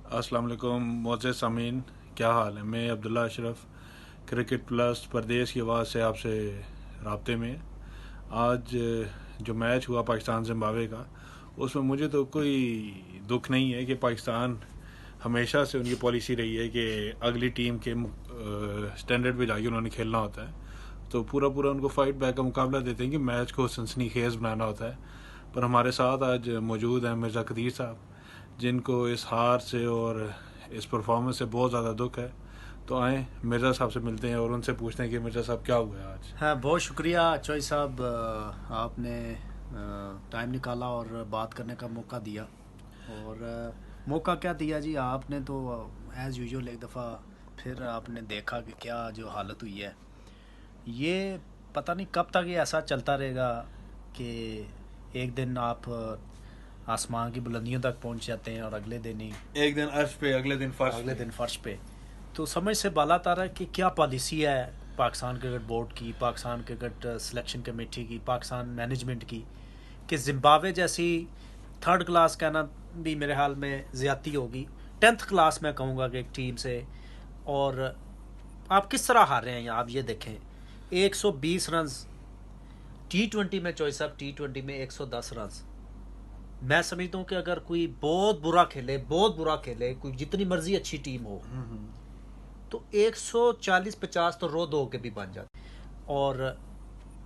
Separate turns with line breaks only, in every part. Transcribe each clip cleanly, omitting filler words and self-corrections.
अस्सलाम वालेकुम मोअज़्ज़ज़ सामीन, क्या हाल है। मैं अब्दुल्ला अशरफ क्रिकेट प्लस परदेश की आवाज़ से आपसे राब्ते में। आज जो मैच हुआ पाकिस्तान जिम्बाब्वे का, उसमें मुझे तो कोई दुख नहीं है कि पाकिस्तान हमेशा से उनकी पॉलिसी रही है कि अगली टीम के स्टैंडर्ड पे जाके उन्होंने खेलना होता है। तो पूरा पूरा उनको फाइट बैक का मुकाबला देते हैं कि मैच को सनसनीखेज बनाना होता है। पर हमारे साथ आज मौजूद हैं मिर्ज़ा कदीर साहब, जिनको इस हार से और इस परफॉर्मेंस से बहुत ज़्यादा दुख है। तो आए मिर्ज़ा साहब से मिलते हैं और उनसे पूछते हैं कि मिर्ज़ा साहब क्या हुआ है आज।
हाँ, बहुत शुक्रिया चौई साहब, आपने टाइम निकाला और बात करने का मौका दिया। और मौका क्या दिया जी, आपने तो एज़ यूजुअल एक दफ़ा फिर आपने देखा कि क्या जो हालत हुई है। ये पता नहीं कब तक ये ऐसा चलता रहेगा कि एक दिन आप आसमान की बुलंदियों तक पहुंच जाते हैं और अगले दिन ही
एक दिन अर्श पे,
अगले दिन फर्श पे। तो समझ से बाला तारा है कि क्या पॉलिसी है पाकिस्तान क्रिकेट बोर्ड की, पाकिस्तान क्रिकेट सिलेक्शन कमेटी की, पाकिस्तान मैनेजमेंट की, कि जिम्बाब्वे जैसी थर्ड क्लास कहना भी मेरे हाल में ज़्यादती होगी, 10th क्लास मैं कहूँगा कि एक टीम से। और आप किस तरह हार रहे हैं आप ये देखें, 120 रन T20 में, चॉइस ऑफ T20 में 110 रन। मैं समझता हूँ कि अगर कोई बहुत बुरा खेले, कोई जितनी मर्जी अच्छी टीम हो, तो 140-50 तो रो दो के भी बन जाते। और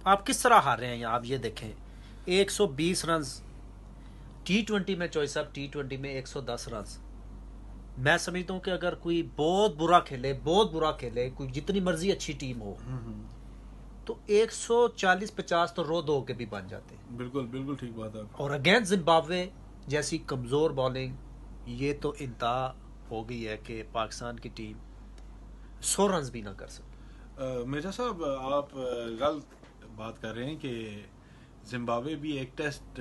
आप किस तरह हार रहे हैं आप ये देखें, 120 रन T20 में, चॉइस ऑफ T20 में 110 रन। मैं समझता हूँ कि अगर कोई बहुत बुरा खेले, कोई जितनी मर्जी अच्छी टीम हो, तो 140-50 तो रो दो के भी बन जाते।
बिल्कुल बिल्कुल ठीक बात है।
और अगेंस्ट जिम्बाब्वे जैसी कमज़ोर बॉलिंग, ये तो इंतहा हो गई है कि पाकिस्तान की टीम 100 रन भी ना कर सकती।
मिर्ज़ा साहब, आप गलत बात कर रहे हैं कि जिम्बाब्वे भी एक टेस्ट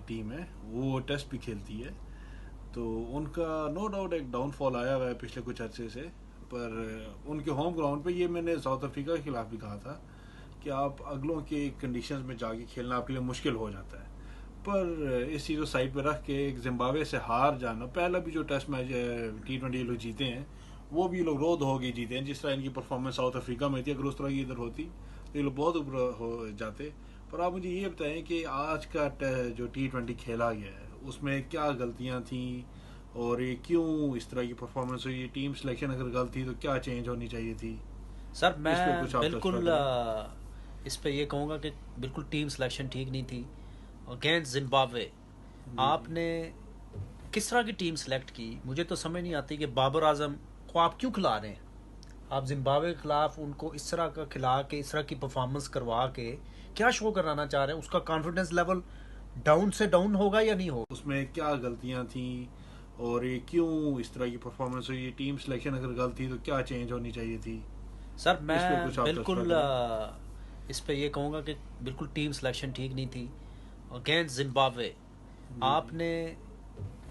टीम है, वो टेस्ट भी खेलती है। तो उनका नो डाउट एक डाउनफॉल आया हुआ है पिछले कुछ अर्से से। पर उनके होम ग्राउंड पे ये मैंने साउथ अफ्रीका के खिलाफ भी कहा था कि आप अगलों के कंडीशंस में जाके खेलना आपके लिए मुश्किल हो जाता है। पर इस चीज़ को साइड पे रख के एक जिम्बाब्वे से हार जाना, पहला भी जो टेस्ट मैच T20 ये लोग जीते हैं, वो भी ये लोग रो धो के जीते हैं। जिस तरह इनकी परफॉर्मेंस साउथ अफ्रीका में थी, अगर उस तरह की इधर होती तो ये लोग बहुत ऊपर हो जाते। पर आप मुझे ये बताएं कि आज का जो T20 खेला गया है, उसमें क्या गलतियां थी और ये क्यों इस तरह की परफॉर्मेंस हुई। टीम सिलेक्शन अगर गलत थी तो क्या चेंज होनी चाहिए थी।
सर,
इस पे
मैं
कुछ आप तबसरा
बिल्कुल
करें।
इस पे ये कहूँगा कि बिल्कुल टीम सिलेक्शन ठीक नहीं थी अगेंस्ट जिम्बाब्वे। आपने किस तरह की टीम सेलेक्ट की, मुझे तो समझ नहीं आती कि बाबर आजम को आप क्यों खिला रहे हैं। आप जिम्बाब्वे के खिलाफ उनको इस तरह का खिला के, इस तरह की परफॉर्मेंस करवा के क्या शो कराना चाह रहे हैं। उसका कॉन्फिडेंस लेवल डाउन से डाउन होगा या नहीं होगा।
उसमें क्या गलतियां थी और ये क्यों इस तरह की परफॉर्मेंस हुई। टीम सिलेक्शन अगर गलत थी तो क्या चेंज होनी चाहिए थी।
सर,
इस पे
मैं
कुछ आप तबसरा
बिल्कुल
करें।
इस पे ये कहूँगा कि बिल्कुल टीम सिलेक्शन ठीक नहीं थी अगेंस्ट जिम्बाब्वे। आपने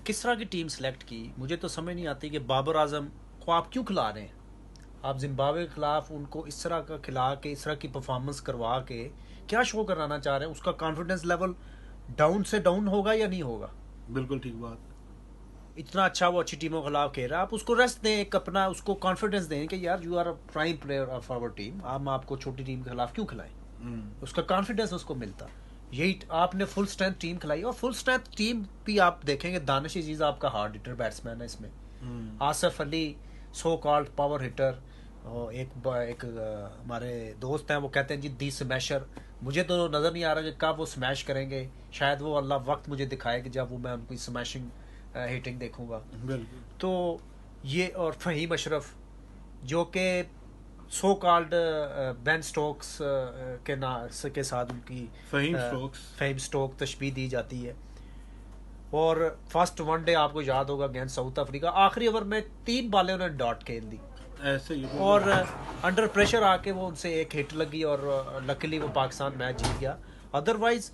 किस तरह की टीम सेलेक्ट की, मुझे तो समझ नहीं आती कि बाबर आजम को आप क्यों खिला रहे हैं। आप जिम्बाब्वे के खिलाफ उनको इस तरह का खिला के, इस तरह की परफॉर्मेंस करवा के क्या शो कराना चाह रहे हैं। उसका कॉन्फिडेंस लेवल डाउन से डाउन होगा या नहीं होगा।
बिल्कुल ठीक बात।
इतना अच्छा वो अच्छी टीमों के खिलाफ खेल रहा है, आप उसको रेस्ट दें, एक अपना उसको कॉन्फिडेंस दें कि यार you are a prime player of our team, हम आपको छोटी टीम के खिलाफ क्यों खिलाएं। उसका कॉन्फिडेंस उसको मिलता। यही आपने फुल स्ट्रेंथ टीम खिलाई, और फुल स्ट्रेंथ टीम भी आप देखेंगे, दानिश अजीज आपका हार्ड हिटर बैट्समैन है इसमें, Asif Ali so called power hitter, और एक हमारे दोस्त हैं वो कहते हैं जी दी स्मैशर। मुझे तो नज़र नहीं आ रहा कि कब वो स्मैश करेंगे। शायद वो अल्लाह वक्त मुझे दिखाए कि जब वो मैं उनकी स्मैशिंग हिटिंग देखूंगा।
बिल्कुल।
तो ये, और फ़हीम अशरफ जो कि सो कॉल्ड बेन स्टोक्स के साथ उनकी फ़हीम स्टोक तशबीह दी जाती है। और फर्स्ट वनडे आपको याद होगा अगेंस्ट साउथ अफ्रीका, आखिरी ओवर में 3 बालें उन्होंने डॉट खेल दी
ऐसे ही
और अंडर प्रेशर आके वो उनसे एक हिट लगी और लकीली वो पाकिस्तान मैच जीत गया। अदरवाइज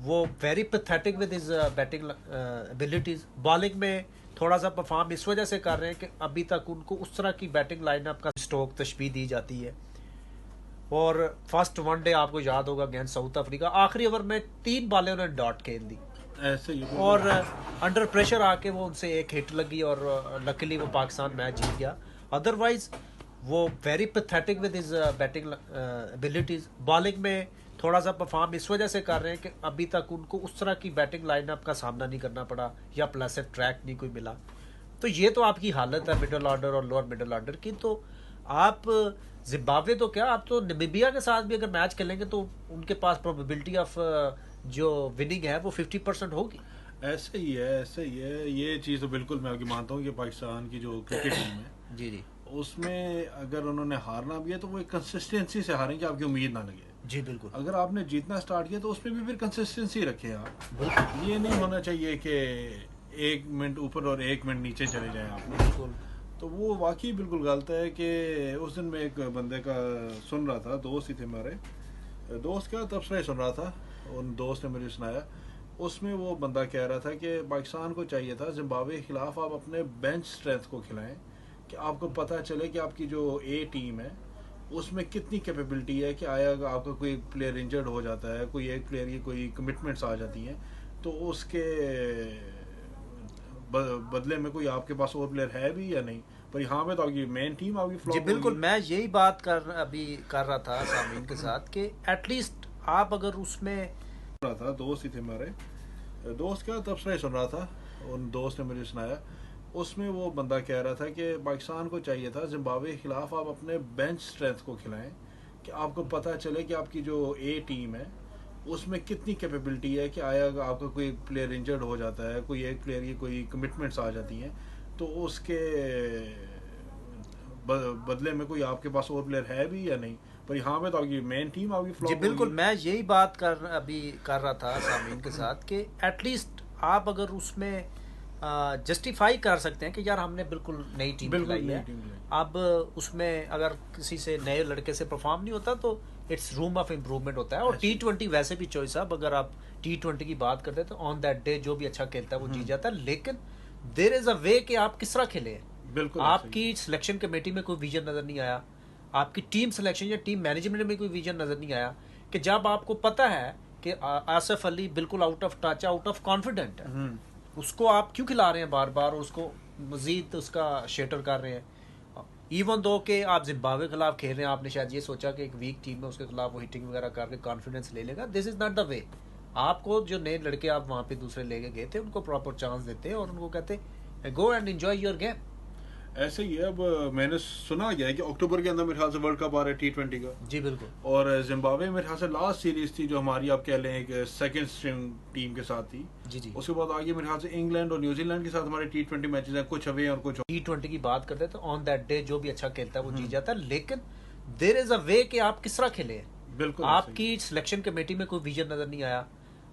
वो very pathetic with his batting abilities. Bowling में थोड़ा सा परफॉर्म इस वजह से कर रहे हैं कि अभी तक उनको उस तरह की बैटिंग लाइनअप का स्टोक तशबीह दी जाती है। और फर्स्ट वनडे आपको याद होगा अगेंस्ट साउथ अफ्रीका, आखिरी ओवर में 3 बालें उन्होंने डॉट खेल दी
ऐसे ही
और अंडर प्रेशर आके वो उनसे एक हिट लगी और लकीली वो पाकिस्तान मैच जीत गया। अदरवाइज वो very pathetic with his batting abilities. Bowling में थोड़ा सा परफॉर्म इस वजह से कर रहे हैं कि अभी तक उनको उस तरह की बैटिंग लाइनअप का सामना नहीं करना पड़ा या प्लस ट्रैक नहीं कोई मिला। तो ये तो आपकी हालत है मिडिल ऑर्डर और लोअर मिडिल ऑर्डर की। तो आप जिम्बाब्वे तो क्या, आप तो नामीबिया के साथ भी अगर मैच खेलेंगे तो उनके पास प्रोबेबिलिटी ऑफ जो विनिंग है वो 50% होगी।
ऐसे ही है, ऐसे ही है। ये चीज़ तो बिल्कुल मैं आपकी मानता हूँ कि पाकिस्तान की जो क्रिकेट टीम है
जी जी
उसमें अगर उन्होंने हारना भी है तो वो एक कंसिस्टेंसी से हारें कि आपकी उम्मीद ना लगे।
जी बिल्कुल
अगर आपने जीतना स्टार्ट किया तो उसमें भी फिर कंसिस्टेंसी रखें आप।
बिल्कुल
ये नहीं होना चाहिए कि 1 मिनट ऊपर और 1 मिनट नीचे चले जाएं आप।
बिल्कुल।
तो वो वाकई बिल्कुल गलत है कि उस दिन मैं एक बंदे का सुन रहा था, दोस्त ही थे हमारे, दोस्त क्या तबसरा ही सुन रहा था, उन दोस्त ने मुझे सुनाया। उसमें वो बंदा कह रहा था कि पाकिस्तान को चाहिए था जिम्बाब्वे के खिलाफ आप अपने बेंच स्ट्रेंथ को खिलाएं कि आपको पता चले कि आपकी जो ए टीम है उसमें कितनी कैपेबिलिटी है कि आया आपका कोई प्लेयर इंजर्ड हो जाता है, कोई एक प्लेयर की कोई कमिटमेंट्स आ जाती हैं तो उसके बदले में कोई आपके पास और प्लेयर है भी या नहीं। पर यहाँ पे तो आपकी मेन टीम आपकी
जी
फ्लॉप
बिल्कुल। मैं यही बात अभी कर रहा था सामीन के साथ कि एटलीस्ट आप अगर उसमें
रहा था, दोस्त ही थे हमारे, दोस्त क्या तबसरा ही सुन रहा था, उन दोस्त ने मुझे सुनाया। उसमें वो बंदा कह रहा था कि पाकिस्तान को चाहिए था जिम्बाब्वे के खिलाफ आप अपने बेंच स्ट्रेंथ को खिलाएं कि आपको पता चले कि आपकी जो ए टीम है उसमें कितनी कैपेबिलिटी है कि आया आपका कोई प्लेयर इंजर्ड हो जाता है, कोई एक प्लेयर की कोई कमिटमेंट्स आ जाती हैं तो उसके बदले में कोई आपके पास और प्लेयर है भी या नहीं। पर यहाँ पे तो आपकी मेन टीम आपकी
जी
फ्लॉप
बिल्कुल। मैं यही बात अभी कर रहा था सामीन के साथ कि एटलीस्ट आप अगर उसमें जस्टिफाई कर सकते हैं कि यार हमने बिल्कुल नई टीम खिलाई है। अब उसमें अगर किसी से नए लड़के से परफॉर्म नहीं होता तो इट्स रूम ऑफ इम्प्रूवमेंट होता है। और T20 वैसे भी चॉइस साहब, अगर आप T20 की बात करते हैं तो ऑन दैट डे जो भी अच्छा खेलता है वो जीत जाता है। लेकिन देयर इज अ वे कि आप किस तरह खेले।
बिल्कुल
आपकी सिलेक्शन कमेटी में कोई विजन नजर नहीं आया, आपकी टीम सिलेक्शन या टीम मैनेजमेंट में कोई विजन नजर नहीं आया कि जब आपको पता है कि आसिफ अली बिल्कुल out of touch, out of confident है, उसको आप क्यों खिला रहे हैं बार बार और उसको मजीद उसका शेटर कर रहे हैं। इवन दो कि आप जिम्बाब्वे के खिलाफ खेल रहे हैं, आपने शायद ये सोचा कि एक वीक टीम है उसके खिलाफ वो हिटिंग वगैरह करके कॉन्फिडेंस ले लेगा। This is not the way. आपको जो नए लड़के आप वहाँ पे दूसरे लेके गए थे उनको प्रॉपर चांस देते और उनको कहते go and enjoy your game.
ऐसे ही है। अब मैंने सुना गया है कि अक्टूबर के अंदर मेरे ख्याल से वर्ल्ड कप आ रहा है T20 का।
जी बिल्कुल।
और जिम्बाब्वे मेरे ख्याल से लास्ट सीरीज थी जो हमारी आप कह लें एक सेकंड स्ट्रिंग टीम के साथ थी।
जी जी।
उसके बाद आगे मेरे ख्याल से इंग्लैंड और न्यूजीलैंड के साथ हमारे T20 मैचेस हैं, कुछ अवे और कुछ
T20 की बात करते हैं तो ऑन दैट डे जो भी अच्छा खेलता है वो जीत जाता है। लेकिन देयर इज अ वे कि आप किस तरह खेले।
बिल्कुल।
आपकी सिलेक्शन कमेटी में कोई विजन नजर नहीं आया,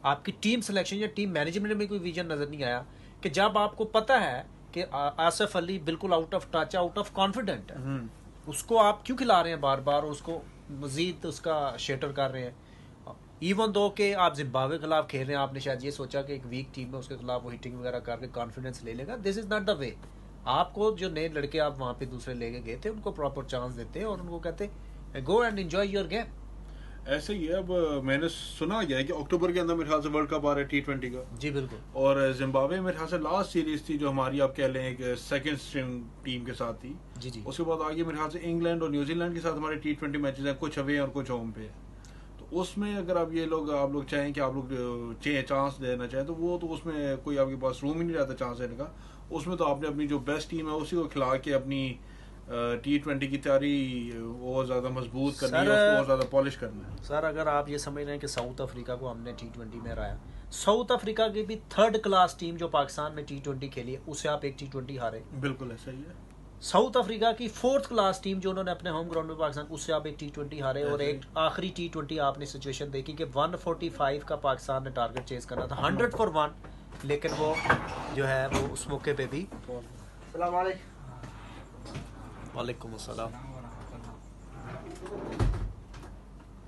आपकी टीम सिलेक्शन या टीम मैनेजमेंट में कोई विजन नजर नहीं आया कि जब आपको पता है कि आसिफ अली बिल्कुल out of touch, out of confident है, उसको आप क्यों खिला रहे हैं बार बार और उसको मजीद उसका शेटर कर रहे हैं। इवन दो कि आप जिम्बाब्वे के खिलाफ खेल रहे हैं, आपने शायद ये सोचा कि एक वीक टीम है उसके खिलाफ वो हिटिंग वगैरह करके कॉन्फिडेंस ले लेगा। This is not the way. आपको जो नए लड़के आप वहाँ पे दूसरे लेके गए थे उनको प्रॉपर चांस देते और उनको कहते go and enjoy your game.
ऐसे ही है। अब मैंने सुना गया है कि अक्टूबर के अंदर मेरे ख्याल से वर्ल्ड कप आ रहा है T20 का।
जी बिल्कुल।
और जिम्बाब्वे मेरे ख्याल से लास्ट सीरीज थी जो हमारी आप कह लें एक सेकंड स्ट्रिंग टीम के साथ थी।
जी जी।
उसके बाद आगे मेरे ख्याल से इंग्लैंड और न्यूजीलैंड के साथ हमारे T20 मैचेस हैं, कुछ अवे और कुछ होम पे। तो उसमें अगर आप आप लोग चाहें कि आप लोग चांस देना चाहें तो वो तो उसमें कोई आपके पास रूम ही नहीं रहता चांस देने का। उसमें तो आपने अपनी जो बेस्ट टीम है उसी को खिला के अपनी T20 की तैयारी और ज़्यादा मजबूत करनी है, उसको और ज़्यादा पॉलिश करना है।
सर अगर आप ये समझ रहे हैं कि साउथ अफ्रीका को हमने T20 में हराया, साउथ अफ्रीका की भी थर्ड क्लास टीम जो पाकिस्तान में T20 खेली है उससे आप एक T20 हारे।
बिल्कुल ऐसा ही है।
साउथ अफ्रीका की फोर्थ क्लास टीम जो उन्होंने अपने होम ग्राउंड में पाकिस्तान, उससे आप एक T20 हारे। और एक आखिरी T20 आपने सिचुएशन देखी कि 145 का पाकिस्तान ने टारगेट चेज करना था, 100 for 1, लेकिन वो जो है वो उस मौके पे भी। वालेकुम अस्सलाम।